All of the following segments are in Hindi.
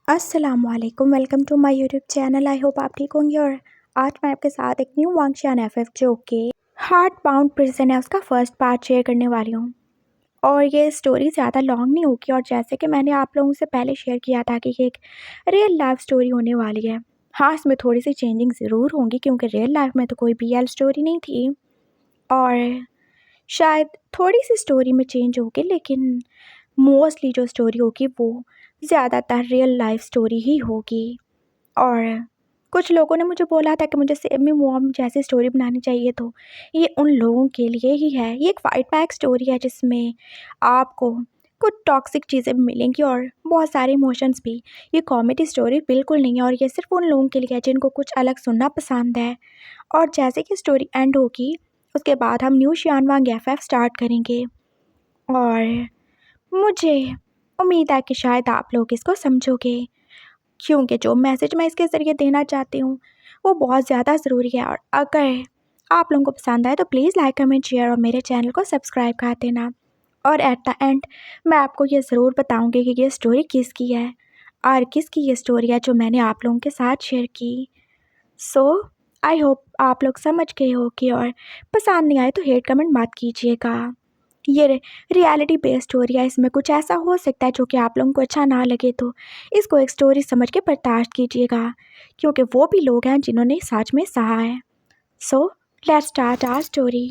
अस्सलामुअलैकुम, welcome to my YouTube channel. I hope आप ठीक होंगे। और आज मैं आपके साथ एक न्यू वांगशान एफएफ जो कि हार्ट बाउंड प्रिजन है उसका फर्स्ट पार्ट शेयर करने वाली हूँ। और ये स्टोरी ज़्यादा लॉन्ग नहीं होगी, और जैसे कि मैंने आप लोगों से पहले शेयर किया था कि ये एक रियल लाइफ स्टोरी होने वाली है। हाँ, इसमें थोड़ी सी चेंजिंग ज़रूर होंगी क्योंकि रियल लाइफ में तो कोई BL स्टोरी नहीं थी, और शायद थोड़ी सी स्टोरी में चेंज होगी, लेकिन मोस्टली जो स्टोरी होगी वो ज़्यादातर रियल लाइफ स्टोरी ही होगी। और कुछ लोगों ने मुझे बोला था कि मुझे सेमी मॉम जैसी स्टोरी बनानी चाहिए, तो ये उन लोगों के लिए ही है। ये एक फाइट बैक स्टोरी है जिसमें आपको कुछ टॉक्सिक चीज़ें मिलेंगी और बहुत सारे इमोशंस भी। ये कॉमेडी स्टोरी बिल्कुल नहीं है, और ये सिर्फ उन लोगों के लिए है जिनको कुछ अलग सुनना पसंद है। और जैसे कि स्टोरी एंड होगी उसके बाद हम न्यू शियानवांग एफएफ स्टार्ट करेंगे, और मुझे उम्मीद है कि शायद आप लोग इसको समझोगे, क्योंकि जो मैसेज मैं इसके ज़रिए देना चाहती हूँ वो बहुत ज़्यादा ज़रूरी है। और अगर आप लोगों को पसंद आए तो प्लीज़ लाइक कमेंट शेयर और मेरे चैनल को सब्सक्राइब कर देना। और एट द एंड मैं आपको ये ज़रूर बताऊँगी कि ये स्टोरी किसकी है और किसकी ये स्टोरी है जो मैंने आप लोगों के साथ शेयर की। सो आई होप आप लोग समझ गए हो कि, और पसंद नहीं आए तो हेट कमेंट मत कीजिएगा। ये रियलिटी बेस्ड स्टोरी है, इसमें कुछ ऐसा हो सकता है जो कि आप लोगों को अच्छा ना लगे, तो इसको एक स्टोरी समझ के बर्दाश्त कीजिएगा, क्योंकि वो भी लोग हैं जिन्होंने सच में सहा है। So let's start our story.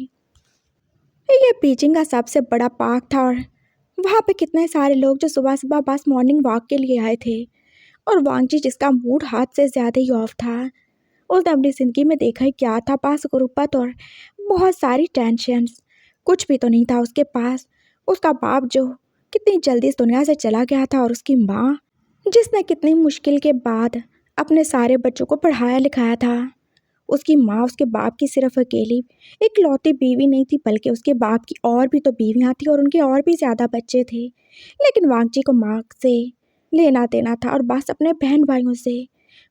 ये बीजिंग का सबसे बड़ा पार्क था, और वहाँ पे कितने सारे लोग जो सुबह सुबह बस मॉर्निंग वॉक के लिए आए थे। और वांगजी जिसका मूड हाथ से ज़्यादा ही ऑफ था, उसने अपनी ज़िंदगी में देखा ही क्या था, पास गुरुपत और बहुत सारी टेंशन्स। कुछ भी तो नहीं था उसके पास। उसका बाप जो कितनी जल्दी इस दुनिया से चला गया था, और उसकी माँ जिसने कितनी मुश्किल के बाद अपने सारे बच्चों को पढ़ाया लिखाया था। उसकी माँ उसके बाप की सिर्फ अकेली इकलौती बीवी नहीं थी, बल्कि उसके बाप की और भी तो बीवियाँ थी और उनके और भी ज़्यादा बच्चे थे। लेकिन वांगजी को माँ से लेना देना था, और बस अपने बहन भाइयों से।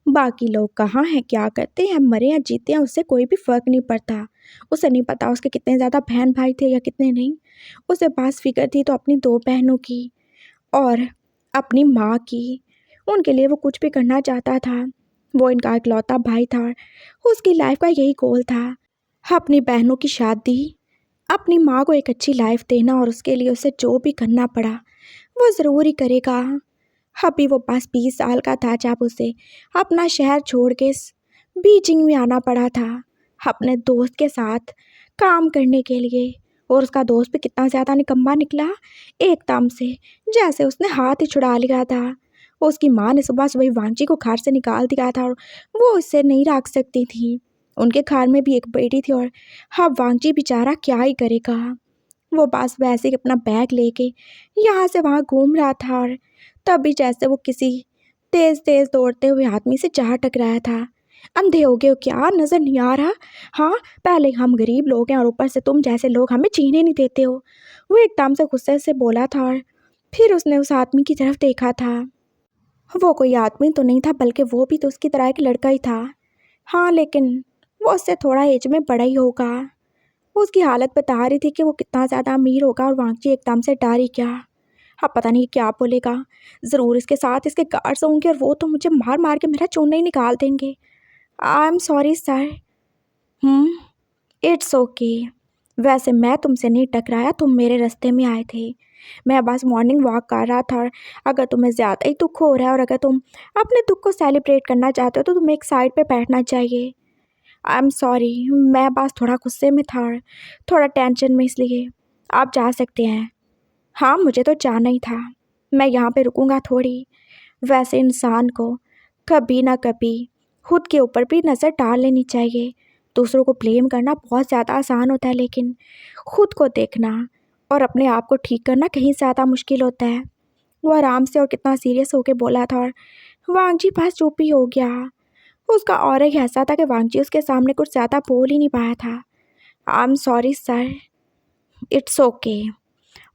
बाकी लोग कहाँ हैं, क्या करते हैं, मरे या जीते हैं, उससे कोई भी फ़र्क नहीं पड़ता। उसे नहीं पता उसके कितने ज़्यादा बहन भाई थे या कितने नहीं। उसे बस फिक्र थी तो अपनी दो बहनों की और अपनी माँ की। उनके लिए वो कुछ भी करना चाहता था। वो इनका इकलौता भाई था, उसकी लाइफ का यही गोल था, अपनी बहनों की शादी, अपनी माँ को एक अच्छी लाइफ देना, और उसके लिए उसे जो भी करना पड़ा वो ज़रूर ही करेगा। अभी वो बस 20 साल का था जब उसे अपना शहर छोड़ के बीजिंग में आना पड़ा था अपने दोस्त के साथ काम करने के लिए। और उसका दोस्त भी कितना ज़्यादा निकम्मा निकला, एकदम से जैसे उसने हाथ ही छुड़ा लिया था। उसकी माँ ने सुबह सुबह वांची को घर से निकाल दिया था, और वो उससे नहीं रख सकती थी। उनके घर में भी एक बेटी थी, और अब वांची बेचारा क्या ही करेगा। वो बस वैसे ही अपना बैग लेके यहाँ से वहाँ घूम रहा था, और तभी जैसे वो किसी तेज़ तेज़ दौड़ते हुए आदमी से जा टकराया था। अंधे हो गए हो क्या, नज़र नहीं आ रहा? हाँ, पहले हम गरीब लोग हैं और ऊपर से तुम जैसे लोग हमें जीने नहीं देते हो। वो एकदम से गुस्से से बोला था, और फिर उसने उस आदमी की तरफ देखा था। वो कोई आदमी तो नहीं था, बल्कि वो भी तो उसकी तरह एक लड़का ही था। हाँ, लेकिन वो उससे थोड़ा एज में बड़ा ही होगा। उसकी हालत बता रही थी कि वो कितना ज़्यादा अमीर होगा, और वांगजी एकदम से डरी क्या। अब पता नहीं क्या बोलेगा। ज़रूर इसके साथ इसके गार्ड्स होंगे, और वो तो मुझे मार मार के मेरा चूना ही निकाल देंगे। I am sorry sir. It's okay. वैसे मैं तुमसे नहीं टकराया, तुम मेरे रास्ते में आए थे। मैं बस मॉर्निंग वॉक कर रहा था। और अगर तुम्हें ज़्यादा ही दुख हो रहा है, और अगर तुम अपने दुख को सेलिब्रेट करना चाहते हो, तो तुम्हें एक साइड पे बैठना चाहिए। आई एम सॉरी, मैं बस थोड़ा गुस्से में था और थोड़ा टेंशन में, इसलिए आप जा सकते हैं। हाँ, मुझे तो जाना ही था, मैं यहाँ पे रुकूंगा थोड़ी। वैसे इंसान को कभी ना कभी खुद के ऊपर भी नज़र डाल लेनी चाहिए। दूसरों को ब्लेम करना बहुत ज़्यादा आसान होता है, लेकिन खुद को देखना और अपने आप को ठीक करना कहीं ज़्यादा मुश्किल होता है। वो आराम से और कितना सीरियस होके बोला था, और वांगजी पास चुप ही हो गया। उसका और एक ऐसा था कि वांगजी उसके सामने कुछ ज़्यादा बोल ही नहीं पाया था। I am sorry sir, it's okay.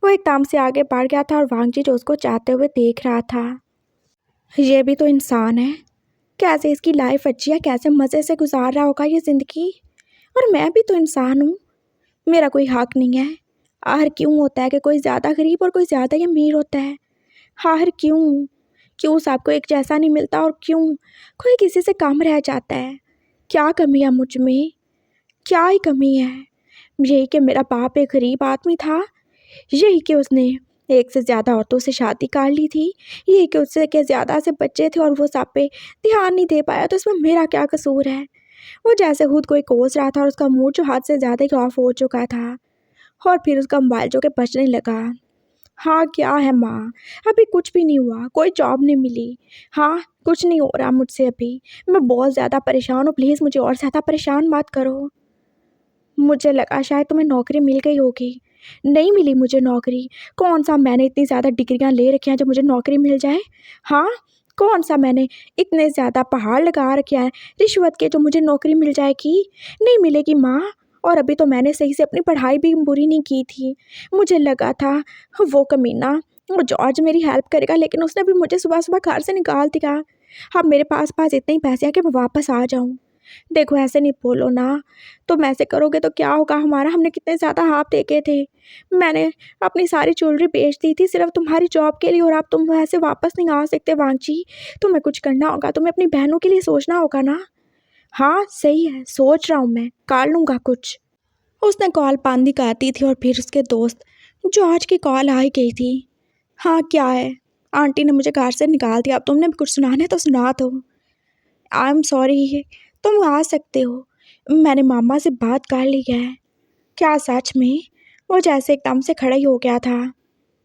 वो एकदम से आगे बढ़ गया था, और वांगजी जो उसको चाहते हुए देख रहा था। ये भी तो इंसान है, कैसे इसकी लाइफ अच्छी है, कैसे मज़े से गुजार रहा होगा ये ज़िंदगी। और मैं भी तो इंसान हूँ, मेरा कोई हक नहीं है? आखिर क्यों होता है कि कोई ज़्यादा गरीब और कोई ज़्यादा ही अमीर होता है? आखिर क्यों? क्यों सबको एक जैसा नहीं मिलता और क्यों कोई किसी से कम रह जाता है? क्या कमी है मुझ में? क्या ही कमी है? यही कि मेरा बाप एक गरीब आदमी था, यही कि उसने एक से ज़्यादा औरतों से शादी कर ली थी, यही कि उससे के ज़्यादा से बच्चे थे और वो सब पे ध्यान नहीं दे पाया, तो इसमें मेरा क्या कसूर है? वो जैसे खुद कोई कोस रहा था और उसका मूड जो हद से ज़्यादा ही ऑफ हो चुका था और फिर उसका मोबाइल जो कि बजने लगा। हाँ, क्या है माँ? अभी कुछ भी नहीं हुआ, कोई जॉब नहीं मिली। हाँ, कुछ नहीं हो रहा मुझसे अभी। मैं बहुत ज़्यादा परेशान हूँ, प्लीज़ मुझे और ज़्यादा परेशान मत करो। मुझे लगा शायद तुम्हें नौकरी मिल गई होगी। नहीं मिली मुझे नौकरी। कौन-सा मैंने इतनी ज़्यादा डिग्रियाँ ले रखी हैं जो मुझे नौकरी मिल जाए? हाँ, कौन-सा मैंने इतने ज़्यादा पहाड़ लगा रखे हैं रिश्वत के जो मुझे नौकरी मिल जाएगी? नहीं मिलेगी माँ। और अभी तो मैंने सही से अपनी पढ़ाई भी पूरी नहीं की थी। मुझे लगा था वो कमीना, वो जॉर्ज मेरी हेल्प करेगा, लेकिन उसने भी मुझे सुबह-सुबह घर से निकाल दिया। अब मेरे पास इतने ही पैसे हैं कि मैं वापस आ जाऊँ। देखो ऐसे नहीं बोलो ना, तुम ऐसे करोगे तो क्या होगा हमारा? हमने कितने ज़्यादा ख्वाब देखे थे। मैंने अपनी सारी ज्वेलरी बेच दी थी सिर्फ़ तुम्हारी जॉब के लिए और अब तुम ऐसे वापस नहीं आ सकते वांगजी। तुम्हें कुछ करना होगा, तुम्हें अपनी बहनों के लिए सोचना होगा ना। हाँ, सही है, सोच रहा हूँ मैं, कर लूँगा कुछ। उसने कॉल बंद ही कर दी थी और फिर उसके दोस्त जॉर्ज की कॉल आ ही गई थी। हाँ, क्या है? आंटी ने मुझे घर से निकाल दिया, अब तुमने भी कुछ सुनाना है तो सुना दो। आई एम सॉरी, तुम आ सकते हो। मैंने मामा से बात कर ली है। क्या सच में? वो जैसे एकदम से खड़ा ही हो गया था।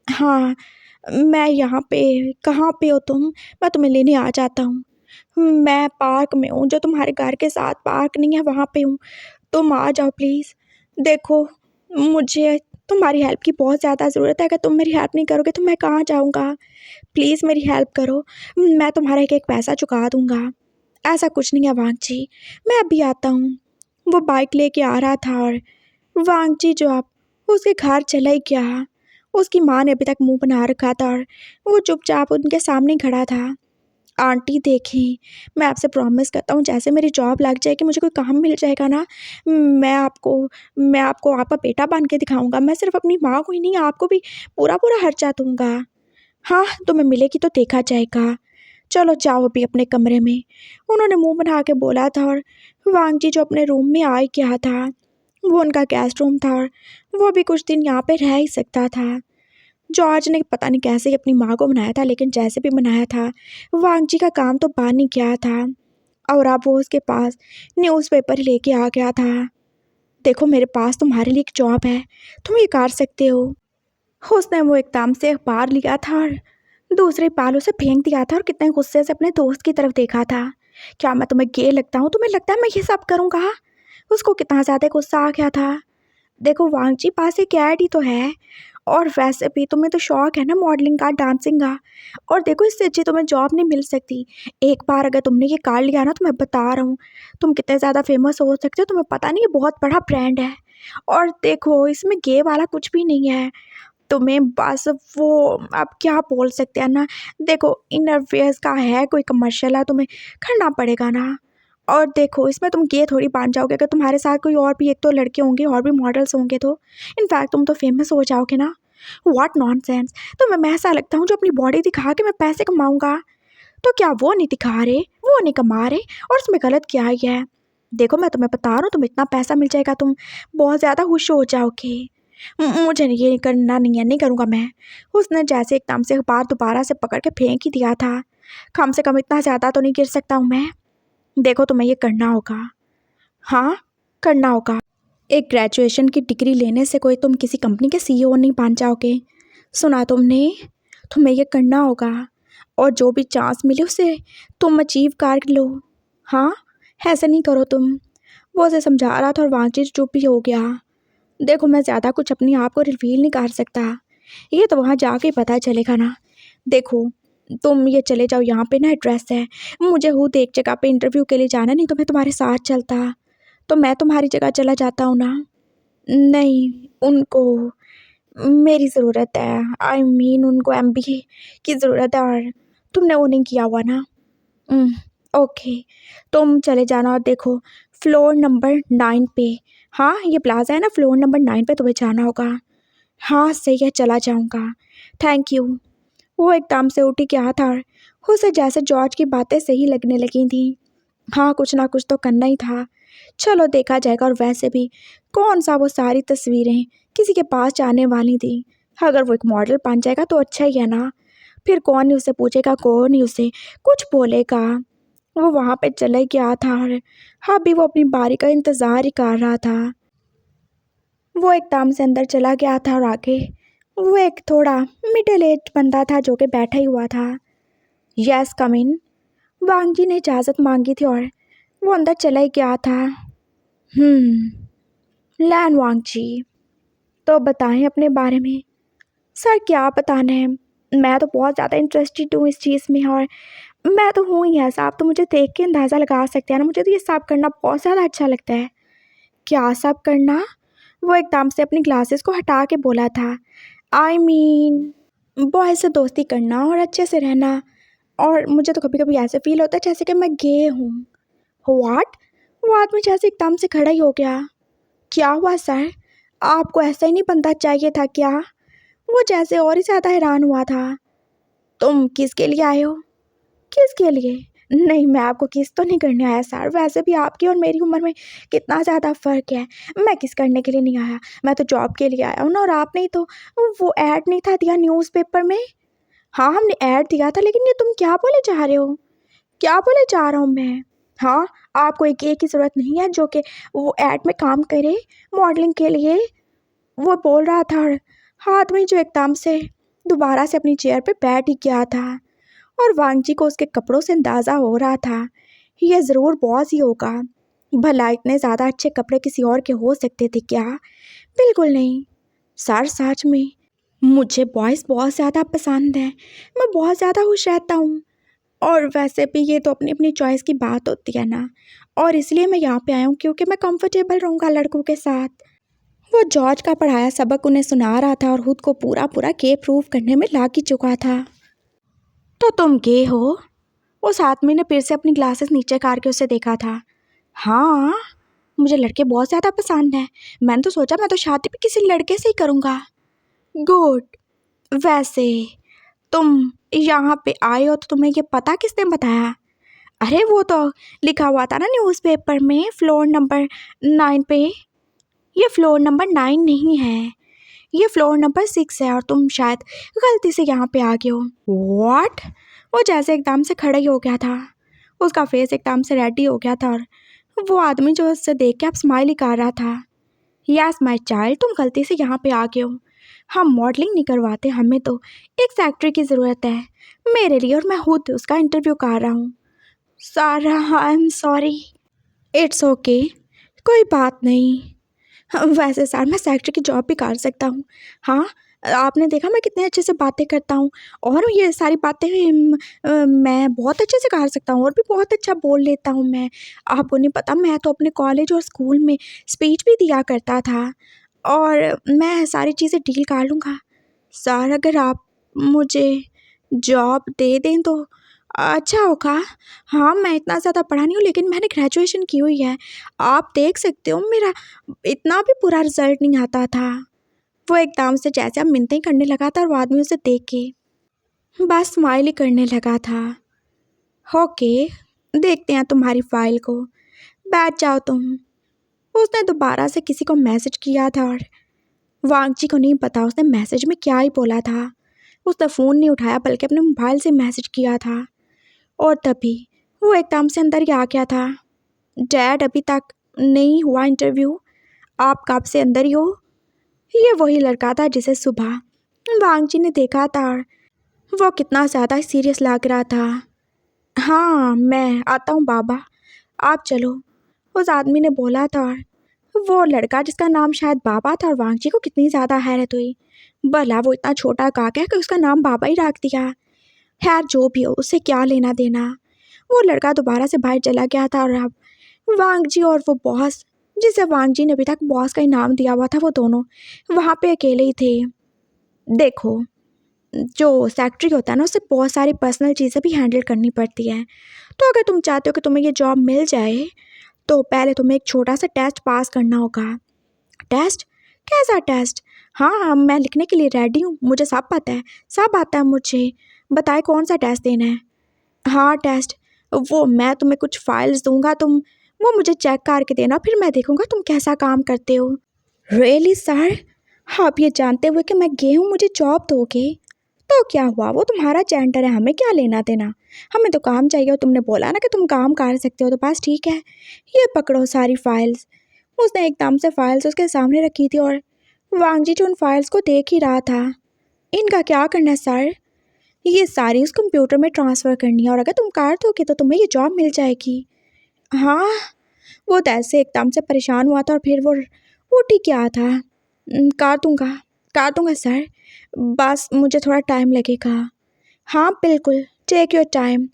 हाँ, मैं यहाँ पे। कहाँ पे हो तुम? मैं तुम्हें लेने आ जाता हूँ। मैं पार्क में हूँ, जो तुम्हारे घर के साथ पार्क नहीं है वहाँ पे हूँ। तुम आ जाओ प्लीज़। देखो, मुझे तुम्हारी हेल्प की बहुत ज़्यादा ज़रूरत है, अगर तुम मेरी हेल्प नहीं करोगे तो मैं कहाँ जाऊँगा? प्लीज़ मेरी हेल्प करो, मैं तुम्हारा एक-एक पैसा चुका दूँगा। ऐसा कुछ नहीं है वांगजी, मैं अभी आता हूँ। वो बाइक लेके आ रहा था और वांगजी जो आप उसके घर चला ही गया। उसकी माँ ने अभी तक मुँह बना रखा था और वो चुपचाप उनके सामने ही खड़ा था। आंटी देखिए, मैं आपसे प्रॉमिस करता हूँ जैसे मेरी जॉब लग जाएगी, मुझे कोई काम मिल जाएगा ना, मैं आपको मैं आपको आपका बेटा बन के दिखाऊँगा। मैं सिर्फ़ अपनी माँ को ही नहीं, आपको भी पूरा-पूरा खर्चा दूँगा। हाँ, तुम्हें मिलेगी तो देखा जाएगा। चलो जाओ अभी अपने कमरे में। उन्होंने मुँह बना के बोला था और वांगजी जो अपने रूम में आ ही गया था। वो उनका गेस्ट रूम था और वो भी कुछ दिन यहाँ पे रह ही सकता था। जॉर्ज ने पता नहीं कैसे ही अपनी माँ को मनाया था, लेकिन जैसे भी मनाया था, वांगजी का काम तो बन ही गया था और अब वो उसके पास न्यूज़पेपर लेके आ गया था। देखो मेरे पास तुम्हारे लिए एक जॉब है, तुम ये कर सकते हो। उसने वो एकदम से अखबार लिया था और दूसरे बाल उसे फेंक दिया था और कितने गुस्से से अपने दोस्त की तरफ देखा था। क्या मैं तुम्हें गे लगता हूँ? तुम्हें लगता है मैं ये सब करूँगा? उसको कितना ज़्यादा गुस्सा आ गया था। देखो वांगजी पास एक ऐड ही तो है और वैसे भी तुम्हें तो शौक है ना मॉडलिंग का, डांसिंग का, और देखो इससे अच्छी तुम्हें जॉब नहीं मिल सकती। एक बार अगर तुमने ये कर लिया ना तो मैं बता रहा हूँ तुम कितने ज़्यादा फेमस हो सकते हो, तुम्हें पता नहीं, ये बहुत बड़ा ब्रांड है। और देखो इसमें गे वाला कुछ भी नहीं है, तुम्हें बस वो अब क्या बोल सकते हैं ना, देखो इनरवेयर्स का है, कोई कमर्शियल है, तुम्हें करना पड़ेगा ना। और देखो इसमें तुम गे थोड़ी बन जाओगे, अगर तुम्हारे साथ कोई और भी एक तो लड़के होंगे और भी मॉडल्स होंगे तो इनफैक्ट तुम तो फेमस हो जाओगे ना। व्हाट नॉनसेंस, तुम्हें मैं ऐसा लगता हूँ जो अपनी बॉडी दिखा के मैं पैसे कमाऊँगा, तो क्या वो नहीं दिखा रहे, वो नहीं कमा रहे, और उसमें गलत क्या ही है? देखो मैं तुम्हें बता रहा हूँ, तुम्हें इतना पैसा मिल जाएगा, तुम बहुत ज़्यादा खुश हो जाओगे। मुझे नहीं, ये करना नहीं है, नहीं करूँगा मैं। उसने जैसे एकदम से अखबार दोबारा से पकड़ के फेंक ही दिया था। कम से कम इतना ज़्यादा तो नहीं गिर सकता हूँ मैं। देखो तुम्हें ये करना होगा। हाँ, करना होगा। एक ग्रेजुएशन की डिग्री लेने से कोई तुम किसी कंपनी के सीईओ नहीं बन जाओगे। सुना तुमने? तुम्हें ये करना होगा और जो भी चांस मिले उसे तुम अचीव कर लो। हाँ, ऐसे नहीं करो तुम। वो उसे समझा रहा था और वांगजी चुप भी हो गया। देखो मैं ज़्यादा कुछ अपने आप को रिवील नहीं कर सकता, ये तो वहाँ जाके पता चलेगा ना। देखो तुम ये चले जाओ, यहाँ पे ना एड्रेस है, मुझे खुद एक जगह पे इंटरव्यू के लिए जाना, नहीं तो मैं तुम्हारे साथ चलता, तो मैं तुम्हारी जगह चला जाता हूँ ना। नहीं, उनको मेरी ज़रूरत है, आई मीन उनको एमबीए की ज़रूरत है और तुमने वो नहीं किया हुआ ना। उम, ओके, तुम चले जाना और देखो फ्लोर नंबर 9 पे। हाँ, ये प्लाज़ा है ना, फ्लोर नंबर 9 पे तुम्हें जाना होगा। हाँ, सही है, चला जाऊँगा, थैंक यू। वो एकदम से उठ ही गया था और उसे जैसे जॉर्ज की बातें सही लगने लगी थी। हाँ, कुछ ना कुछ तो करना ही था। चलो देखा जाएगा। और वैसे भी कौन सा वो सारी तस्वीरें किसी के पास जाने वाली थी। अगर वो एक मॉडल बन जाएगा तो अच्छा ही है ना। फिर कौन ही उसे पूछेगा, कौन ही उसे कुछ बोलेगा। वो वहाँ पे चले गया था और अभी वो अपनी बारी का इंतज़ार ही कर रहा था। वो एकदम से अंदर चला गया था और आगे वो एक थोड़ा मिडिल एज बंदा था जो कि बैठा ही हुआ था। यस, कम इन। वांग जी ने इजाज़त मांगी थी और वो अंदर चला ही गया था। लैन वांग जी, तो बताएं अपने बारे में। सर क्या बताना है, मैं तो बहुत ज़्यादा इंटरेस्टेड हूँ इस चीज़ में। और मैं तो हूँ ही ऐसा, आप तो मुझे देख के अंदाज़ा लगा सकते हैं ना। मुझे तो ये सब करना बहुत ज़्यादा अच्छा लगता है। क्या सब करना? वो एकदम से अपनी ग्लासेस को हटा के बोला था। आई मीन बॉय से दोस्ती करना और अच्छे से रहना। और मुझे तो कभी कभी ऐसे फील होता है जैसे कि मैं गे हूँ। व्हाट? वो आदमी जैसे एकदम से खड़ा ही हो गया। क्या हुआ सर? आपको ऐसा ही नहीं बनना चाहिए था क्या? वो जैसे और ही ज़्यादा हैरान हुआ था। तुम किसके लिए आए हो? किसके लिए? नहीं, मैं आपको किस तो नहीं करने आया सर। वैसे भी आपकी और मेरी उम्र में कितना ज़्यादा फ़र्क है। मैं किस करने के लिए नहीं आया, मैं तो जॉब के लिए आया हूँ ना। और आपने ही तो वो ऐड नहीं था दिया न्यूज़पेपर में? हाँ, हमने ऐड दिया था, लेकिन ये तुम क्या बोले जा रहे हो? क्या बोले जा रहा हूँ मैं? हाँ, आपको एक गे की ज़रूरत नहीं है जो कि वो ऐड में काम करे मॉडलिंग के लिए। वो बोल रहा था और हाथ में जो एकदम से दोबारा से अपनी चेयर पे बैठ ही गया था। और वांग जी को उसके कपड़ों से अंदाज़ा हो रहा था ये ज़रूर बॉस ही होगा। भला इतने ज़्यादा अच्छे कपड़े किसी और के हो सकते थे क्या? बिल्कुल नहीं सर, सच में मुझे बॉयज़ बहुत ज़्यादा पसंद हैं। मैं बहुत ज़्यादा खुश रहता हूँ। और वैसे भी ये तो अपनी अपनी चॉइस की बात होती है ना। और इसलिए मैं यहाँ पे आया हूँ क्योंकि मैं कंफर्टेबल रहूँगा लड़कों के साथ। वो जॉर्ज का पढ़ाया सबक उन्हें सुना रहा था और खुद को पूरा पूरा गे प्रूव करने में लाग ही चुका था। तो तुम गे हो? उस आदमी ने फिर से अपनी ग्लासेस नीचे करके उसे देखा था। हाँ, मुझे लड़के बहुत ज़्यादा पसंद हैं। मैंने तो सोचा मैं तो शादी भी किसी लड़के से ही करूँगा। गुड। वैसे तुम यहाँ पे आए हो तो तुम्हें ये पता किसने बताया? अरे वो तो लिखा हुआ था ना न्यूज़पेपर में, फ्लोर नंबर 9 पे। ये फ्लोर नंबर 9 नहीं है, ये फ्लोर नंबर 6 है। और तुम शायद गलती से यहाँ पे आ गए हो। व्हाट? वो जैसे एकदम से खड़ा ही हो गया था। उसका फेस एकदम से रेडी हो गया था और वो आदमी जो उससे देख के अब स्माइल ही कर रहा था। यस माय चाइल्ड, तुम गलती से यहाँ पे आ गए हो। हम मॉडलिंग नहीं करवाते, हमें तो एक सेक्रेटरी की ज़रूरत है मेरे लिए, और मैं खुद उसका इंटरव्यू कर रहा हूँ। सारा, I am sorry. It's okay, कोई बात नहीं। वैसे सर मैं सेक्रेटरी की जॉब भी कर सकता हूँ। हाँ, आपने देखा मैं कितने अच्छे से बातें करता हूँ। और ये सारी बातें मैं बहुत अच्छे से कर सकता हूँ और भी बहुत अच्छा बोल लेता हूँ मैं। आपको नहीं पता, मैं तो अपने कॉलेज और स्कूल में स्पीच भी दिया करता था। और मैं सारी चीज़ें डील कर लूँगा। सर अगर आप मुझे जॉब दे दें तो अच्छा होगा। हाँ, मैं इतना ज़्यादा पढ़ा नहीं हूँ लेकिन मैंने ग्रेजुएशन की हुई है। आप देख सकते हो मेरा इतना भी बुरा रिजल्ट नहीं आता था। वो एकदम से जैसे अब मिन्नतें करने लगा था और वो आदमी उसे देख के बस स्माइल ही करने लगा था। ओके, देखते हैं तुम्हारी फाइल को, बैठ जाओ तुम। उसने दोबारा से किसी को मैसेज किया था और वांग जी को नहीं पता उसने मैसेज में क्या ही बोला था। उसने फ़ोन नहीं उठाया बल्कि अपने मोबाइल से मैसेज किया था। और तभी वो एकदम से अंदर ही आ गया था। डैड, अभी तक नहीं हुआ इंटरव्यू, आप कब से अंदर ही हो? ये वही लड़का था जिसे सुबह वांग जी ने देखा था और वो कितना ज़्यादा सीरियस लग रहा था। हाँ, मैं आता हूँ बाबा, आप चलो, उस आदमी ने बोला था। और वो लड़का जिसका नाम शायद बाबा था, और वांग जी को कितनी ज़्यादा हैरत हुई। भला वो इतना छोटा काका है कि उसका नाम बाबा ही रख दिया। खैर जो भी हो, उससे क्या लेना देना। वो लड़का दोबारा से बाहर चला गया था और अब वांग जी और वो बॉस, जिसे वांग जी ने अभी तक बॉस का ही नाम दिया हुआ था, वो दोनों वहाँ पे अकेले ही थे। देखो, जो सेक्रेटरी होता है ना, उससे बहुत सारी पर्सनल चीज़ें भी हैंडल करनी पड़ती हैं। तो अगर तुम चाहते हो कि तुम्हें ये जॉब मिल जाए तो पहले तुम्हें एक छोटा सा टेस्ट पास करना होगा। टेस्ट? कैसा टेस्ट? हाँ हाँ, मैं लिखने के लिए रेडी हूँ, मुझे सब पता है, सब आता है मुझे। बताए कौन सा टेस्ट देना है? हाँ टेस्ट, वो मैं तुम्हें कुछ फाइल्स दूंगा, तुम वो मुझे चेक करके देना, फिर मैं देखूंगा तुम कैसा काम करते हो। रियली सर, आप ये जानते हुए कि मैं गे हूँ मुझे जॉब दोगे? तो क्या हुआ, वो तुम्हारा जेंडर है, हमें क्या लेना देना। हमें तो काम चाहिए और तुमने बोला ना कि तुम काम कर सकते हो तो बस ठीक है। ये पकड़ो सारी फाइल्स। उसने एकदम से फाइल्स उसके सामने रखी थी और वांगजी जो उन फाइल्स को देख ही रहा था। इनका क्या करना है सर? ये सारी उस कंप्यूटर में ट्रांसफ़र करनी है और अगर तुम कर दोगे तो तुम्हें ये जॉब मिल जाएगी। हाँ, वो तो ऐसे एकदम से परेशान हुआ था और फिर वो उठ ही क्या था। कर दूंगा सर, बस मुझे थोड़ा टाइम लगेगा। हाँ बिल्कुल, टेक योर टाइम।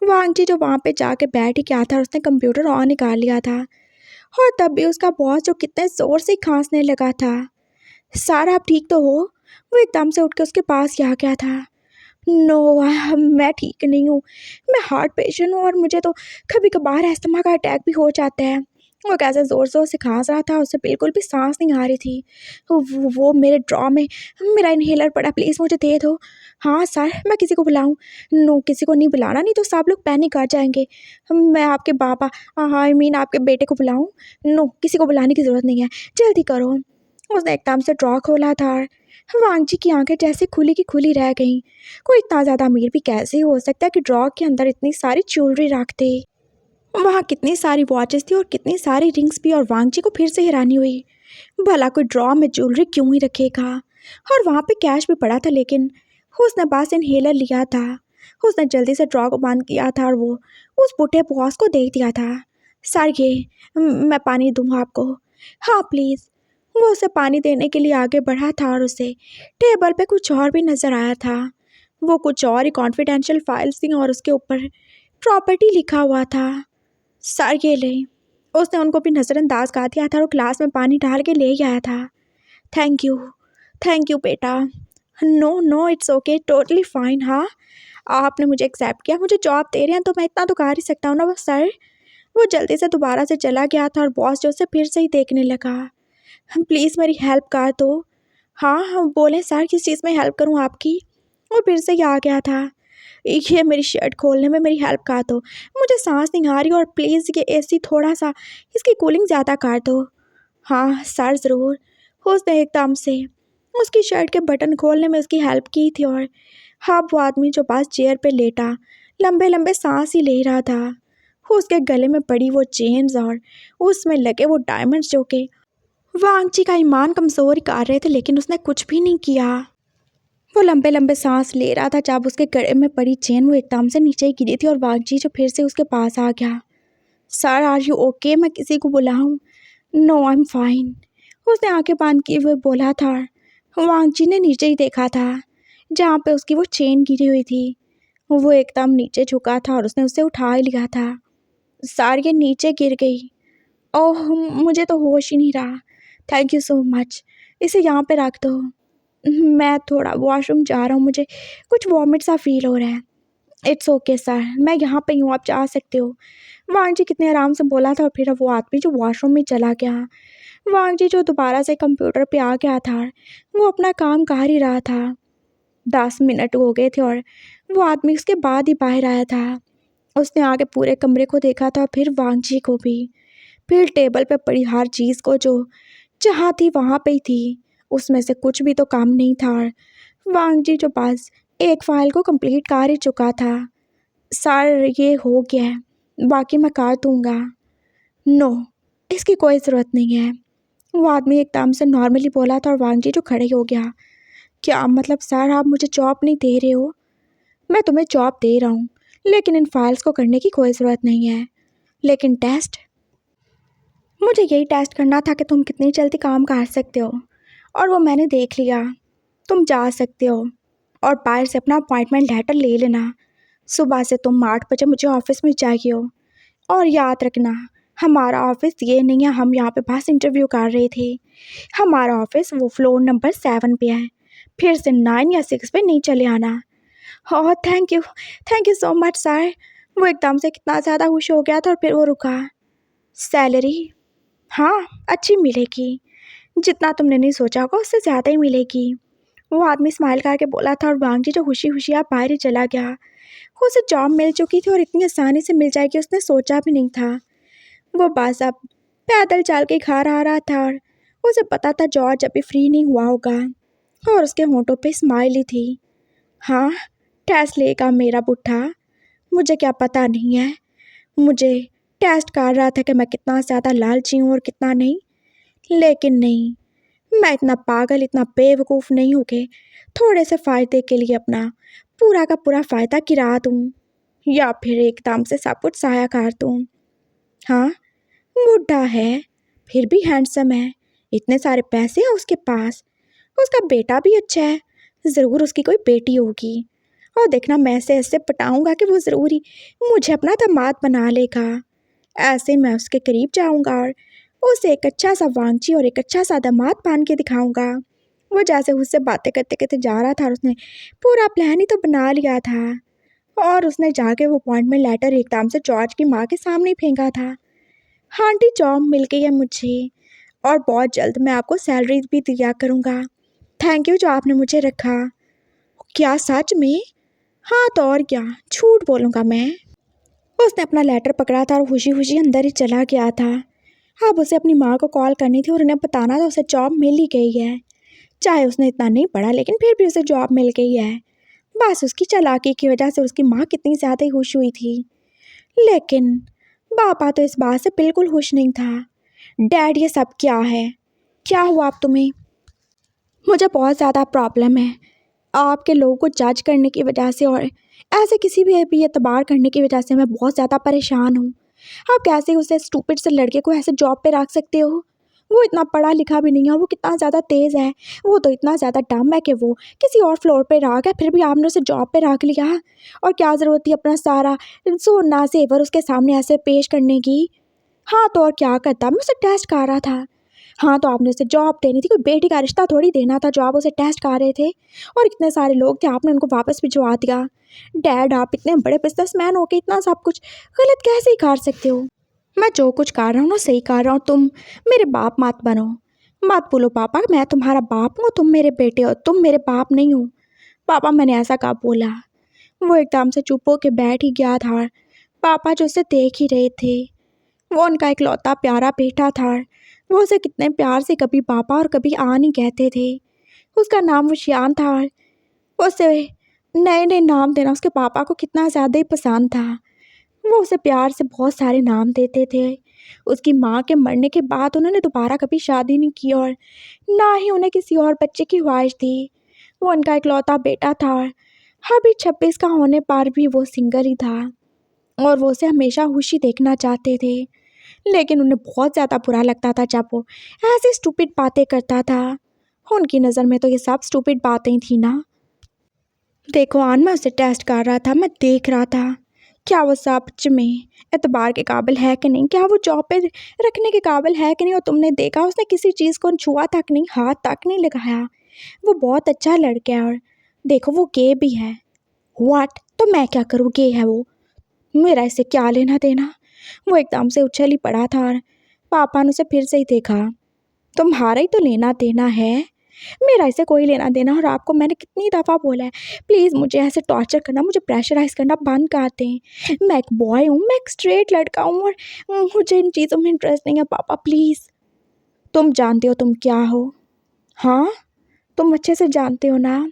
वांगजी जो वहाँ पे जाके बैठ ही गया था और उसने कंप्यूटर ऑन ही कर लिया था और तब भी उसका बॉस जो कितने ज़ोर से खांसने लगा था। सर आप ठीक तो हो? वो एकदम से उठ के उसके पास आ गया था। नो, मैं ठीक नहीं हूँ। मैं हार्ट पेशेंट हूँ और मुझे तो कभी कभार अस्थमा का अटैक भी हो जाता है। वो कैसे ज़ोर ज़ोर से खांस रहा था, उससे बिल्कुल भी सांस नहीं आ रही थी। वो मेरे ड्रॉ में मेरा इन्हेलर पड़ा, प्लीज़ मुझे दे दो। हाँ सर, मैं किसी को बुलाऊँ? नो, किसी को नहीं बुलाना, नहीं तो सब लोग पैनिक कर जाएंगे। मैं आपके पापा, आई मीन आपके बेटे को बुलाऊँ? नो, किसी को बुलाने की ज़रूरत नहीं है, जल्दी करो। उसने एकदम से ड्रॉ खोला था और वांगजी की आंखें जैसे खुली की खुली रह गईं। कोई इतना ज़्यादा अमीर भी कैसे हो सकता है कि ड्रॉ के अंदर इतनी सारी ज्वेलरी रख दे। वहाँ कितनी सारी वॉचेस थी और कितनी सारी रिंग्स भी, और वांगजी को फिर से हैरानी हुई, भला कोई ड्रॉ में ज्वेलरी क्यों ही रखेगा। और वहाँ पे कैश भी पड़ा था, लेकिन उसने बस इनहेलर लिया था। उसने जल्दी से ड्रॉ को बंद किया था और वो उस बूढ़े बॉस को दे दिया था। सर ये मैं पानी दूँ आपको? हाँ प्लीज़। वो उसे पानी देने के लिए आगे बढ़ा था और उसे टेबल पे कुछ और भी नज़र आया था। वो कुछ और ही कॉन्फिडेंशियल फाइल्स थी और उसके ऊपर प्रॉपर्टी लिखा हुआ था। सर ये ले। उसने उनको भी नज़रअंदाज कर दिया था और ग्लास में पानी डाल के ले आया था। थैंक यू, थैंक यू बेटा। No no, it's okay, totally fine. हाँ, आपने मुझे एक्सेप्ट किया, मुझे जॉब दे रहे हैं तो मैं इतना तो कर ही सकता हूँ ना बस सर। वो जल्दी से दोबारा से चला गया था और बॉस जो उसे फिर से ही देखने लगा। प्लीज़ मेरी हेल्प कर दो। हाँ हाँ बोलें सर, किस चीज़ में हेल्प करूँ आपकी? वो फिर से ही आ गया था। ये मेरी शर्ट खोलने में मेरी हेल्प कर दो, मुझे सांस नहीं आ रही, और प्लीज़ ये एसी थोड़ा सा इसकी कूलिंग ज़्यादा कर दो। हाँ सर ज़रूर। उसने एकदम से उसकी शर्ट के बटन खोलने में उसकी हेल्प की थी और हाँ, वो आदमी जो पास चेयर पे लेटा लंबे लंबे सांस ही ले रहा था, उसके गले में पड़ी वो चेन्स और उसमें लगे वो डायमंड्स जो कि वांगची का ईमान कमज़ोर कर रहे थे, लेकिन उसने कुछ भी नहीं किया। वो लंबे लंबे सांस ले रहा था जब उसके गले में पड़ी चेन वो एकदम से नीचे गिरी थी और वांगची जो फिर से उसके पास आ गया। Sir are you okay? मैं किसी को बुलाऊं? नो आई एम फाइन, उसने आंखें बंद किए हुए बोला था। वांगची ने नीचे ही देखा था जहाँ पे उसकी वो चेन गिरी हुई थी। वो एकदम नीचे झुका था और उसने उसे उठा ही लिया था। सर ये नीचे गिर गई। ओह, मुझे तो होश ही नहीं रहा। थैंक यू सो मच, इसे यहाँ पे रख दो। मैं थोड़ा वॉशरूम जा रहा हूँ, मुझे कुछ वॉमिट सा फील हो रहा है। इट्स ओके सर, मैं यहाँ पे हूँ, आप जा सकते हो। वांगजी कितने आराम से बोला था और फिर वो आदमी जो वॉशरूम में चला गया। वांगजी जो दोबारा से कंप्यूटर पे आ गया था, वो अपना काम कर ही रहा था। 10 मिनट हो गए थे और वो आदमी उसके बाद ही बाहर आया था। उसने आगे पूरे कमरे को देखा था, फिर वांगजी को भी, फिर टेबल पे पड़ी हर चीज़ को जो जहाँ थी वहाँ पे ही थी। उसमें से कुछ भी तो काम नहीं था और वांगजी जो बस एक फ़ाइल को कंप्लीट कर ही चुका था। सर ये हो गया है, बाकी मैं कर दूँगा। नो, इसकी कोई ज़रूरत नहीं है। वो आदमी एकदम से नॉर्मली बोला था और वांगजी जो खड़े हो गया। क्या मतलब सर, आप मुझे जॉब नहीं दे रहे हो? मैं तुम्हें जॉब दे रहा हूँ, लेकिन इन फाइल्स को करने की कोई ज़रूरत नहीं है। लेकिन टेस्ट, मुझे यही टेस्ट करना था कि तुम कितनी जल्दी काम कर सकते हो, और वो मैंने देख लिया। तुम जा सकते हो और बाहर से अपना अपॉइंटमेंट लेटर ले लेना। सुबह से तुम 8 बजे मुझे ऑफिस में चाहिए हो। और याद रखना, हमारा ऑफिस ये नहीं है हम यहाँ पे बस इंटरव्यू कर रहे थे। हमारा ऑफिस वो फ्लोर नंबर 7 पे है, फिर से 9 या 6 पे नहीं चले आना। Oh thank you so much sir. वो एकदम से कितना ज़्यादा खुश हो गया था और फिर वो रुका। सैलरी, हाँ अच्छी मिलेगी, जितना तुमने नहीं सोचा होगा उससे ज़्यादा ही मिलेगी। वो आदमी स्माइल करके बोला था और वांगजी जो खुशी खुशी आप बाहर ही चला गया। उसे जॉब मिल चुकी थी और इतनी आसानी से मिल जाएगी उसने सोचा भी नहीं था। वो बस अब पैदल चल के घर आ रहा था और उसे पता था जॉर्ज अभी फ्री नहीं हुआ होगा और उसके होंठों पे स्माइल ही थी। हाँ, टेस्ट लेगा मेरा बुढ़ा, मुझे क्या पता नहीं है। मुझे टेस्ट कर रहा था कि मैं कितना ज़्यादा लालची हूँ और कितना नहीं, लेकिन नहीं, मैं इतना पागल इतना बेवकूफ़ नहीं हूँ कि थोड़े से फ़ायदे के लिए अपना पूरा का पूरा फ़ायदा गिरा दूँ या फिर एकदम से सब कुछ ज़ाया कर दूँ। हाँ, बुढ़ा है फिर भी हैंडसम है, इतने सारे पैसे हैं उसके पास, उसका बेटा भी अच्छा है, ज़रूर उसकी कोई बेटी होगी और देखना मैं ऐसे पटाऊंगा कि वो ज़रूर ही मुझे अपना दामाद बना लेगा। ऐसे मैं उसके करीब जाऊंगा और उसे एक अच्छा सा वांची और एक अच्छा सा दामाद पान के दिखाऊंगा। वो जैसे उससे बातें करते करते जा रहा था और उसने पूरा प्लान ही तो बना लिया था और उसने जाके वो अपॉइंटमेंट लेटर एकदम से जॉर्ज की माँ के सामने ही फेंका था। हाँ आंटी, जॉब मिल गई है मुझे और बहुत जल्द मैं आपको सैलरी भी दिया करूँगा। थैंक यू जो आपने मुझे रखा। क्या सच में? हाँ तो और क्या, झूठ बोलूँगा मैं। उसने अपना लेटर पकड़ा था और खुशी खुशी अंदर ही चला गया था। अब उसे अपनी माँ को कॉल करनी थी और उन्हें बताना था उसे जॉब मिल ही गई है। चाहे उसने इतना नहीं पढ़ा लेकिन फिर भी उसे जॉब मिल गई है। बस उसकी चालाकी की वजह से उसकी माँ कितनी ज़्यादा ही खुश हुई थी, लेकिन पापा तो इस बात से बिल्कुल खुश नहीं था। डैड, ये सब क्या है? क्या हुआ अब तुम्हें? मुझे बहुत ज़्यादा प्रॉब्लम है आपके लोगों को जज करने की वजह से और ऐसे किसी भी एतबार करने की वजह से मैं बहुत ज़्यादा परेशान हूँ। आप कैसे उसे स्टूपिड से लड़के को ऐसे जॉब पे रख सकते हो? वो इतना पढ़ा लिखा भी नहीं है, वो कितना ज़्यादा तेज़ है, वो तो इतना ज़्यादा डम है कि वो किसी और फ्लोर पे रह गया, फिर भी आपने उसे जॉब पे रख लिया। और क्या ज़रूरत थी अपना सारा सोना जेवर उसके सामने ऐसे पेश करने की? हाँ तो और क्या करता, मैं उसे टेस्ट कर रहा था। हाँ तो आपने उसे जॉब देनी थी, कोई बेटी का रिश्ता थोड़ी देना था जो आप उसे टेस्ट कर रहे थे। और इतने सारे लोग थे, आपने उनको वापस भिजवा दिया। डैड, आप इतने बड़े बिजनेसमैन हो के इतना सब कुछ गलत कैसे ही कर सकते हो? मैं जो कुछ कर रहा हूँ ना सही कर रहा हूँ, तुम मेरे बाप मत बनो। मत बोलो पापा मैं तुम्हारा बाप हूँ, तुम मेरे बेटे हो, तुम मेरे बाप नहीं हो। पापा मैंने ऐसा कब बोला? वो एकदम से चुप होके बैठ ही गया था। पापा जो उसे देख ही रहे थे, वो उनका इकलौता प्यारा बेटा था। वो उसे कितने प्यार से कभी पापा और कभी नहीं कहते थे। उसका नाम विशियान था। उसे नए नए नाम देना उसके पापा को कितना ज़्यादा ही पसंद था। वो उसे प्यार से बहुत सारे नाम देते थे। उसकी माँ के मरने के बाद उन्होंने दोबारा कभी शादी नहीं की और ना ही उन्हें किसी और बच्चे की ख्वाहिश थी। वो उनका इकलौता बेटा था और अभी 26 का होने पर भी वो सिंगल ही था और वो उसे हमेशा खुशी देखना चाहते थे। लेकिन उन्हें बहुत ज़्यादा बुरा लगता था जब वो ऐसी स्टूपिड बातें करता था। उनकी नज़र में तो ये सब स्टूपिड बातें ही थी ना। देखो आन, मैं उसे टेस्ट कर रहा था, मैं देख रहा था क्या वो सच में एतबार के काबिल है कि नहीं, क्या वो जॉब पे रखने के काबिल है कि नहीं। और तुमने देखा उसने किसी चीज़ को छुआ तक नहीं, हाथ तक नहीं लगाया। वो बहुत अच्छा लड़का है और देखो वो गे भी है। व्हाट? तो मैं क्या करूँ, गे है वो, मेरा इससे क्या लेना देना? वो एकदम से उछल ही पड़ा था और पापा ने उसे फिर से ही देखा। तुम्हारा ही तो लेना देना है, मेरा इसे कोई लेना देना। और आपको मैंने कितनी दफ़ा बोला है प्लीज़ मुझे ऐसे टॉर्चर करना, मुझे प्रेशराइज़ करना बंद कर दें। मैं एक बॉय हूँ, मैं एक स्ट्रेट लड़का हूँ और मुझे इन चीज़ों में इंटरेस्ट नहीं है। पापा प्लीज़, तुम जानते हो तुम क्या हो? हाँ, तुम अच्छे से जानते हो ना,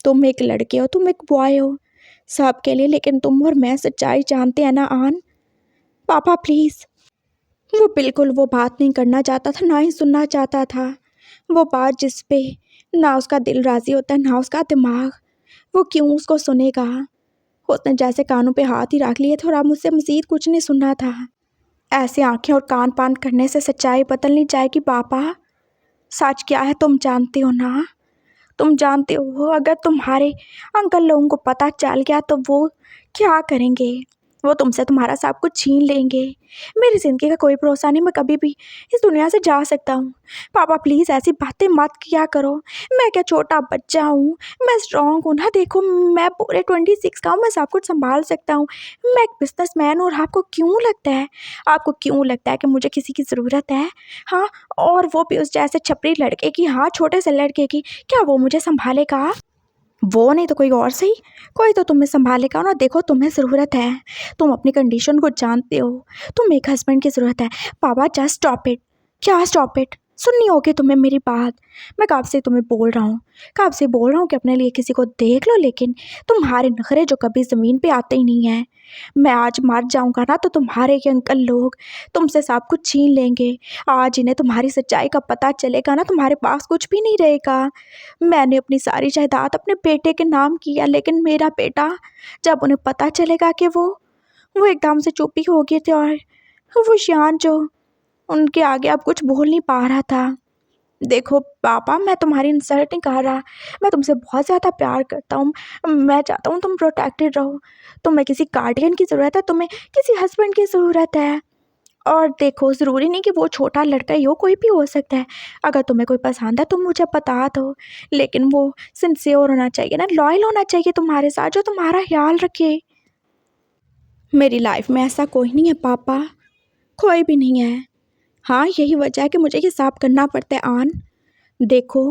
तुम एक लड़के हो, तुम एक बॉय हो सबके लिए, लेकिन तुम और मैं सच्चाई जानते हैं ना आन। पापा प्लीज़। वो बिल्कुल वो बात नहीं करना चाहता था, ना ही सुनना चाहता था। वो बात जिस पे ना उसका दिल राज़ी होता है ना उसका दिमाग, वो क्यों उसको सुनेगा? उसने जैसे कानों पे हाथ ही रख लिए थे और अब मुझसे मज़ीद कुछ नहीं सुनना था। ऐसे आंखें और कान बंद करने से सच्चाई बदल नहीं जाएगी पापा। सच क्या है तुम जानते हो ना, तुम जानते हो अगर तुम्हारे अंकल लोगों को पता चल गया तो वो क्या करेंगे? वो तुमसे तुम्हारा सब कुछ छीन लेंगे। मेरी ज़िंदगी का कोई भरोसा नहीं, मैं कभी भी इस दुनिया से जा सकता हूँ। पापा प्लीज़ ऐसी बातें मत किया करो। मैं क्या छोटा बच्चा हूँ, मैं स्ट्रॉन्ग हूँ ना। देखो मैं पूरे 26 का हूँ, मैं सब कुछ संभाल सकता हूँ। मैं एक बिजनेसमैन हूँ। और आपको क्यों लगता है कि मुझे किसी की ज़रूरत है? हाँ, और वो भी उस जैसे छपरी लड़के की, हाँ छोटे से लड़के की। क्या वो मुझे संभालेगा? वो नहीं तो कोई और सही, कोई तो तुम्हें संभालेगा ना। देखो तुम्हें ज़रूरत है, तुम अपनी कंडीशन को जानते हो, तुम्हें एक हस्बैंड की ज़रूरत है। पापा जस्ट स्टॉप इट। क्या स्टॉप इट? सुननी होगी तुम्हें मेरी बात। मैं कब से तुम्हें बोल रहा हूँ, कब से बोल रहा हूँ कि अपने लिए किसी को देख लो, लेकिन तुम्हारे नखरे जो कभी ज़मीन पे आते ही नहीं हैं। मैं आज मर जाऊँगा ना तो तुम्हारे ये अंकल लोग तुमसे सब कुछ छीन लेंगे। आज इन्हें तुम्हारी सच्चाई का पता चलेगा ना, तुम्हारे पास कुछ भी नहीं रहेगा। मैंने अपनी सारी जायदाद अपने बेटे के नाम किया, लेकिन मेरा बेटा, जब उन्हें पता चलेगा कि वो एकदम से चुप ही हो गए थे। और वो शियान जो उनके आगे अब कुछ बोल नहीं पा रहा था। देखो पापा, मैं तुम्हारी इंसल्ट नहीं कर रहा, मैं तुमसे बहुत ज़्यादा प्यार करता हूँ। मैं चाहता हूँ तुम प्रोटेक्टेड रहो। तुम्हें किसी गार्डियन की ज़रूरत है, तुम्हें किसी हस्बैंड की ज़रूरत है। और देखो ज़रूरी नहीं कि वो छोटा लड़का ही हो, कोई भी हो सकता है। अगर तुम्हें कोई पसंद है तुम मुझे बता दो, लेकिन वो सिंसियर होना चाहिए ना, लॉयल होना चाहिए तुम्हारे साथ, जो तुम्हारा ख्याल रखे। मेरी लाइफ में ऐसा कोई नहीं है पापा, कोई भी नहीं है। हाँ, यही वजह है कि मुझे ये सब करना पड़ता है। आन, देखो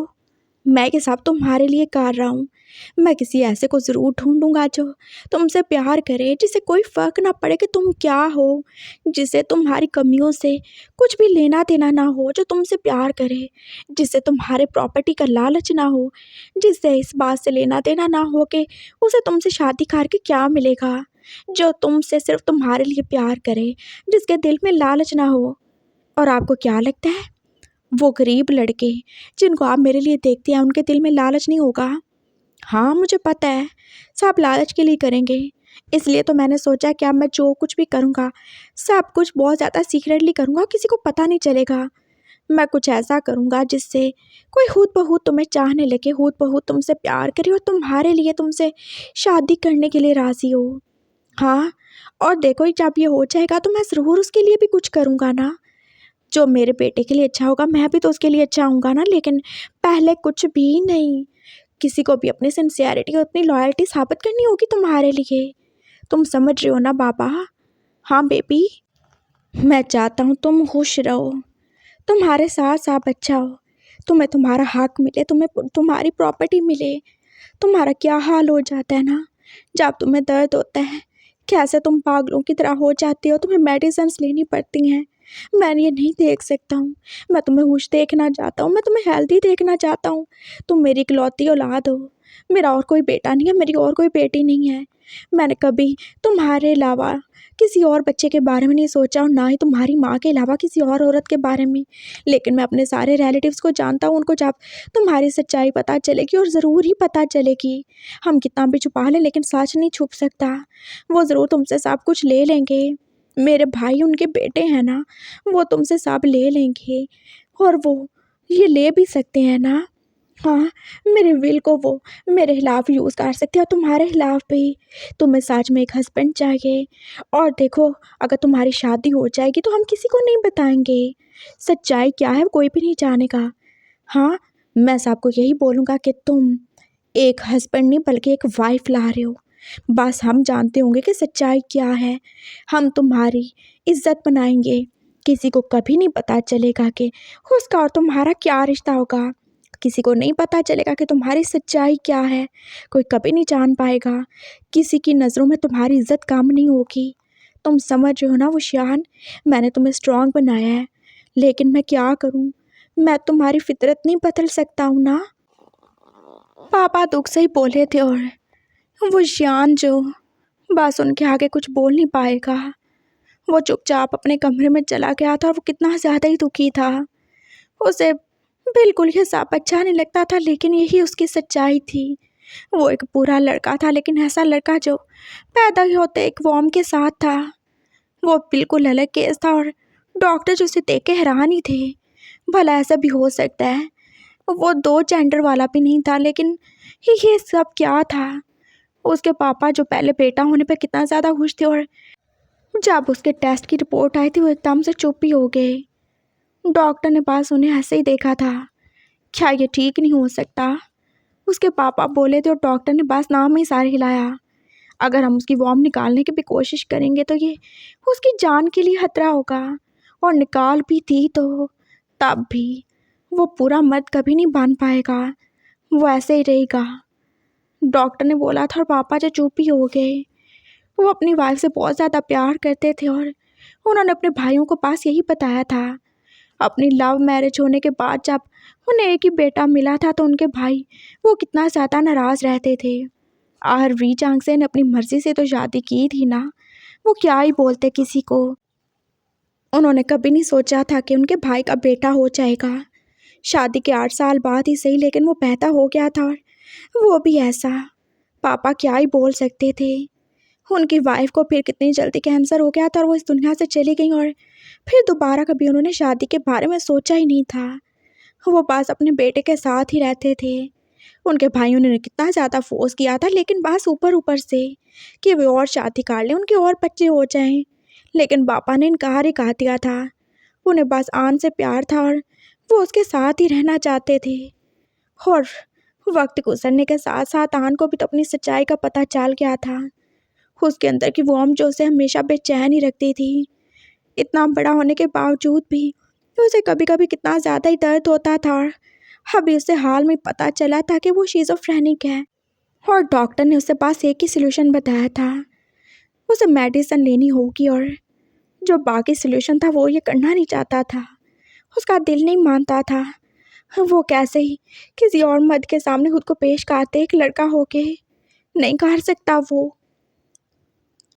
मैं ये सब तुम्हारे लिए कर रहा हूँ। मैं किसी ऐसे को ज़रूर ढूंढूंगा जो तुमसे प्यार करे, जिसे कोई फ़र्क ना पड़े कि तुम क्या हो, जिसे तुम्हारी कमियों से कुछ भी लेना देना ना हो, जो तुमसे प्यार करे, जिसे तुम्हारे प्रॉपर्टी का लालच ना हो, जिससे इस बात से लेना देना ना हो कि उसे तुमसे शादी करके क्या मिलेगा, जो तुमसे सिर्फ तुम्हारे लिए प्यार करे, जिसके दिल में लालच ना हो। और आपको क्या लगता है वो गरीब लड़के जिनको आप मेरे लिए देखते हैं उनके दिल में लालच नहीं होगा? हाँ मुझे पता है, सब लालच के लिए करेंगे। इसलिए तो मैंने सोचा कि अब मैं जो कुछ भी करूँगा सब कुछ बहुत ज़्यादा सीक्रेटली करूँगा, किसी को पता नहीं चलेगा। मैं कुछ ऐसा करूँगा जिससे कोई खुद ब खुद तुम्हें चाहने लगे, खुद ब खुद तुमसे प्यार करे और तुम्हारे लिए तुमसे शादी करने के लिए राज़ी हो। हाँ, और देखो जब ये हो जाएगा तो मैं ज़रूर उसके लिए भी कुछ करूँगा ना। जो मेरे बेटे के लिए अच्छा होगा मैं भी तो उसके लिए अच्छा होऊंगा ना। लेकिन पहले कुछ भी नहीं, किसी को भी अपनी सिंसियरिटी और अपनी लॉयल्टी साबित करनी होगी तुम्हारे लिए। तुम समझ रहे हो ना बाबा? हाँ बेबी, मैं चाहता हूँ तुम खुश रहो, तुम्हारे साथ सब अच्छा हो, तुम्हें तुम्हारा हक मिले, तुम्हें तुम्हारी प्रॉपर्टी मिले। तुम्हारा क्या हाल हो जाता है ना जब तुम्हें दर्द होता है, कैसे तुम पागलों की तरह हो जाती हो, तुम्हें मेडिसिन्स लेनी पड़ती हैं। मैं ये नहीं देख सकता हूँ। मैं तुम्हें खुश देखना चाहता हूँ, मैं तुम्हें हेल्दी देखना चाहता हूँ। तुम मेरी इकलौती औलाद हो, मेरा और कोई बेटा नहीं है, मेरी और कोई बेटी नहीं है। मैंने कभी तुम्हारे अलावा किसी और बच्चे के बारे में नहीं सोचा, और ना ही तुम्हारी माँ के अलावा किसी और औरत के बारे में। लेकिन मैं अपने सारे रिलेटिव्स को जानता हूँ, उनको जब तुम्हारी सच्चाई पता चलेगी, और ज़रूर ही पता चलेगी। हम कितना भी छुपा लें लेकिन सच नहीं छुप सकता। वो ज़रूर तुमसे सब कुछ ले लेंगे। मेरे भाई उनके बेटे हैं ना, वो तुमसे सब ले लेंगे, और वो ये ले भी सकते हैं ना। हाँ, मेरे विल को वो मेरे खिलाफ यूज़ कर सकते हैं, और तुम्हारे खिलाफ भी। तुम्हें सच में एक हस्बैंड चाहिए। और देखो अगर तुम्हारी शादी हो जाएगी तो हम किसी को नहीं बताएंगे। सच्चाई क्या है कोई भी नहीं जानेगा। हाँ, मैं सबको यही बोलूँगा कि तुम एक हस्बैंड नहीं बल्कि एक वाइफ ला रहे हो। बस हम जानते होंगे कि सच्चाई क्या है। हम तुम्हारी इज्जत बनाएंगे, किसी को कभी नहीं पता चलेगा कि उसका और तुम्हारा क्या रिश्ता होगा। किसी को नहीं पता चलेगा कि तुम्हारी सच्चाई क्या है, कोई कभी नहीं जान पाएगा। किसी की नज़रों में तुम्हारी इज्जत कम नहीं होगी। तुम समझ रहे हो ना वशियान? मैंने तुम्हें स्ट्रांग बनाया है, लेकिन मैं क्या करूं, मैं तुम्हारी फितरत नहीं बदल सकता हूँ ना। पापा दुख से ही बोले थे, और वो शियान जो बस उनके आगे कुछ बोल नहीं पाएगा। वो चुपचाप अपने कमरे में चला गया था, और वो कितना ज़्यादा ही दुखी था। उसे बिल्कुल ये सब अच्छा नहीं लगता था, लेकिन यही उसकी सच्चाई थी। वो एक बुरा लड़का था, लेकिन ऐसा लड़का जो पैदा ही होते एक वॉर्म के साथ था। वो बिल्कुल अलग केस था, और डॉक्टर जो उसे देख के हैरान ही थे। भला ऐसा भी हो सकता है? वो दो जेंडर वाला भी नहीं था, लेकिन ये सब क्या था? उसके पापा जो पहले बेटा होने पे कितना ज़्यादा खुश थे, और जब उसके टेस्ट की रिपोर्ट आई थी वो एकदम से चुप ही हो गए। डॉक्टर ने पास उन्हें ऐसे ही देखा था। क्या ये ठीक नहीं हो सकता? उसके पापा बोले थे, और डॉक्टर ने बस नाम ही सारे हिलाया। अगर हम उसकी वॉर्म निकालने की भी कोशिश करेंगे तो ये उसकी जान के लिए खतरा होगा, और निकाल भी दी तो तब भी वो पूरा मर्द कभी नहीं बन पाएगा। वो ऐसे ही रहेगा। डॉक्टर ने बोला था और पापा जो चुप ही हो गए। वो अपनी वाइफ से बहुत ज़्यादा प्यार करते थे और उन्होंने अपने भाइयों को पास यही बताया था। अपनी लव मैरिज होने के बाद जब उन्हें एक ही बेटा मिला था तो उनके भाई वो कितना ज़्यादा नाराज़ रहते थे। आखिर वी चांग से ने अपनी मर्ज़ी से तो शादी की थी ना, वो क्या ही बोलते किसी को। उन्होंने कभी नहीं सोचा था कि उनके भाई का बेटा हो जाएगा। शादी के 8 साल बाद ही सही, लेकिन वो पैदा हो गया था और वो भी ऐसा। पापा क्या ही बोल सकते थे। उनकी वाइफ को फिर कितनी जल्दी कैंसर हो गया था और वो इस दुनिया से चली गई और फिर दोबारा कभी उन्होंने शादी के बारे में सोचा ही नहीं था। वो बस अपने बेटे के साथ ही रहते थे। उनके भाइयों ने कितना ज़्यादा फोर्स किया था, लेकिन बस ऊपर ऊपर से कि वे और शादी कर लें, उनके और बच्चे हो जाएं। लेकिन पापा ने इनकार ही कर दिया था। उन्हें बस आन से प्यार था और वो उसके साथ ही रहना चाहते थे। और वक्त गुजरने के साथ साथ आन को भी तो अपनी सच्चाई का पता चल गया था। उसके अंदर की वॉर्म जो उसे हमेशा बेचैन ही रखती थी। इतना बड़ा होने के बावजूद भी उसे कभी कभी कितना ज़्यादा ही दर्द होता था। और अभी उसे हाल में पता चला था कि वो शिज़ोफ्रेनिक है और डॉक्टर ने उसे पास एक ही सलूशन बताया था, उसे मेडिसिन लेनी होगी। और जो बाकी सलूशन था वो ये करना नहीं चाहता था। उसका दिल नहीं मानता था। वो कैसे ही किसी और मर्द के सामने खुद को पेश करते एक लड़का होके नहीं कर सकता वो।